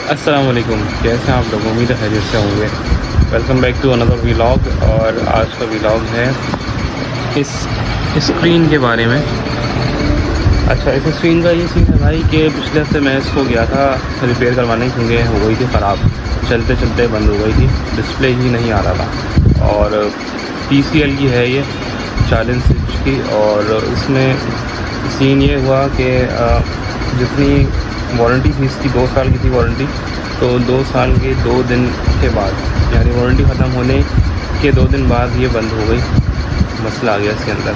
अस्सलाम वालेकुम, कैसे हैं आप लोग? उम्मीद है खैरियत से होंगे। Welcome back to another vlog. और आज का व्लॉग है इस स्क्रीन के बारे में। अच्छा, इस स्क्रीन का ये सीन है भाई कि पिछले हफ्ते मैं इसको गया था रिपेयर करवाने, क्योंकि हो गई थी ख़राब, चलते चलते बंद हो गई थी, डिस्प्ले ही नहीं आ रहा था। और TCL की है ये 40 इंच की। और इसमें सीन ये हुआ कि जितनी वारंटी थी इसकी 2 साल की थी वारंटी, तो 2 साल के 2 दिन के बाद, यानी वारंटी ख़त्म होने के 2 दिन बाद ये बंद हो गई। मसला आ गया इसके अंदर।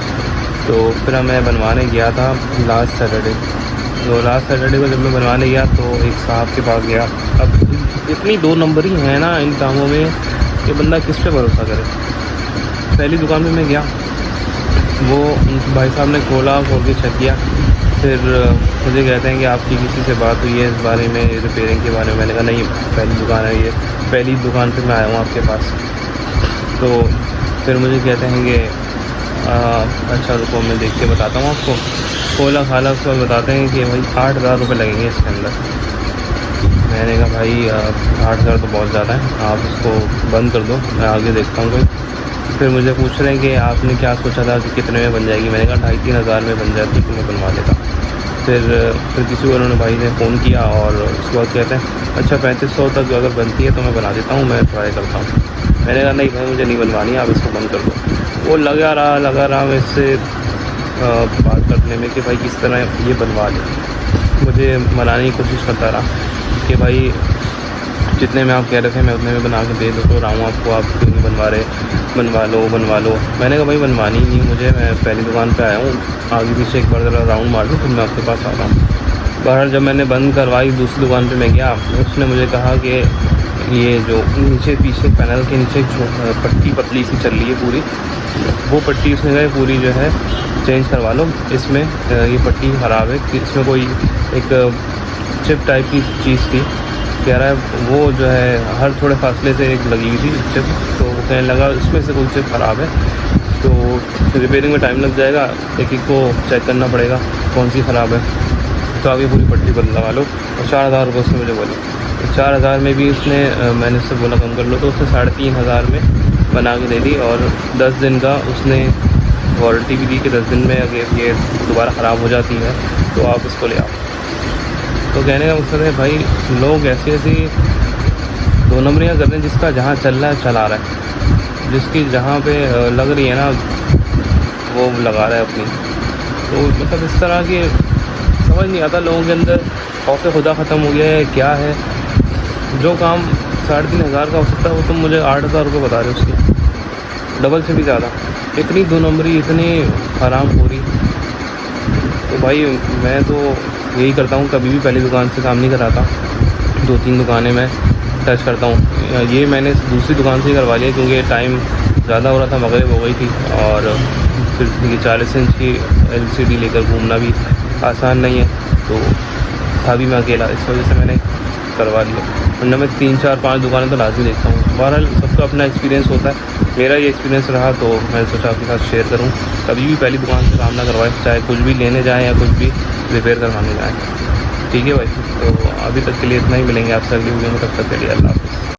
तो फिर मैं बनवाने गया था लास्ट सैटरडे। तो लास्ट सैटरडे को जब मैं बनवाने गया तो एक साहब के पास गया। अब इतनी 2 नंबर ही है ना इन कामों में कि बंदा किस पे भरोसा करे। पहली दुकान पे मैं गया, वो भाई साहब ने खोल के चेक किया। फिर मुझे कहते हैं कि आपकी किसी से बात हुई है इस बारे में, रिपेयरिंग के बारे में? मैंने कहा नहीं, पहली दुकान है ये, पहली दुकान पे मैं आया हूँ आपके पास। तो फिर मुझे कहते हैं कि अच्छा रुको मैं देख के बताता हूँ आपको। खोला खाला उसके बाद बताते हैं कि भाई 8,000 रुपये लगेंगे इसके अंदर। मैंने कहा भाई 8,000 तो बहुत ज़्यादा है, आप इसको बंद कर दो, मैं आगे देखता हूँ कोई। फिर मुझे पूछ रहे हैं कि आपने क्या सोचा था कि कितने में बन जाएगी? मैंने कहा 2,500-3 हज़ार में बन जाती तो मैं बनवा देता। फिर किसी को उन्होंने भाई ने फ़ोन किया और उसके बाद कहते हैं अच्छा 3,500 तक अगर बनती है तो मैं बना देता हूँ, मैं ट्राई करता हूँ। मैंने कहा नहीं भाई मुझे नहीं बनवानी, आप इसको बंद कर दो। वो लगा रहा मैं इससे बात करने में कि भाई किस तरह ये बनवा ले। मुझे मनाने की कोशिश करता रहा कि भाई जितने में आप कह रहे थे मैं उतने में बना के दे दो तो रहा हूँ आपको, आप क्यों नहीं बनवा रहे? बनवा लो। मैंने कहा भाई बनवानी ही नहीं मुझे, मैं पहली दुकान पे आया हूँ, आगे पीछे एक बार ज़रा राउंड मार दूँ फिर मैं आपके पास आ रहा हूँ। बहरहाल जब मैंने बंद करवाई, दूसरी दुकान पे मैं गया, उसने मुझे कहा कि ये जो नीचे पीछे पैनल के नीचे पट्टी पतली सी चल रही है पूरी, वो पट्टी उसने कहा पूरी जो है चेंज करवा लो, इसमें ये पट्टी ख़राब है। इसमें कोई एक चिप टाइप की चीज़ थी, कह रहा है वो जो है हर थोड़े फासले से एक लगी हुई थी चिप। तो वो कहने लगा इसमें से कोई चिप ख़राब है तो रिपेयरिंग में टाइम लग जाएगा, एक एक को चेक करना पड़ेगा कौन सी ख़राब है, तो आप ये पूरी पट्टी बदल लगा लो। और 4,000 रुपये उसने मुझे बोले। 4,000 में भी उसने मैंने उससे बोला कम कर लो, तो उसने 3,500 में बना के दे दी। और 10 दिन का उसने वारंटी भी दी कि 10 दिन में अगर ये दोबारा ख़राब हो जाती है तो आप इसको ले आओ। तो कहने का मकसद है भाई लोग ऐसी 2 नंबरियाँ कर रहे हैं, जिसका जहाँ चल रहा है चला रहा है, जिसकी जहाँ पे लग रही है ना वो लगा रहा है अपनी। तो मतलब इस तरह की समझ नहीं आता लोगों के अंदर, खौफ खुदा ख़त्म हो गया है क्या है। जो काम 3,500 का हो सकता है वो तुम मुझे 8,000 रुपये बता रहे हो, उसकी डबल से भी ज़्यादा। इतनी 2 नंबरी, इतनी हराम खोरी। तो भाई मैं तो यही करता हूँ, कभी भी पहली दुकान से काम नहीं कराता, 2-3 दुकानें मैं टच करता हूँ। ये मैंने दूसरी दुकान से ही करवा लिया क्योंकि टाइम ज़्यादा हो रहा था, मगरिब हो गई थी। और फिर ये 40 इंच की LCD लेकर घूमना भी आसान नहीं है, तो था भी मैं अकेला, इस वजह से मैंने करवा लिया। वरना मैं 3-4-5 दुकानें तो लाजमी देखता हूँ। बहरहाल सबका अपना एक्सपीरियंस होता है, मेरा ये एक्सपीरियंस रहा तो मैंने सोचा आपके साथ शेयर करूँ। कभी भी पहली दुकान से काम ना करवाएं, चाहे कुछ भी लेने जाएँ या कुछ भी रिपेयर करवाने जाएँ। ठीक है भाई, तो अभी तक के लिए इतना ही, मिलेंगे आपसे अगली वीडियो में, तब तक के लिए अल्लाह हाफ़िज़।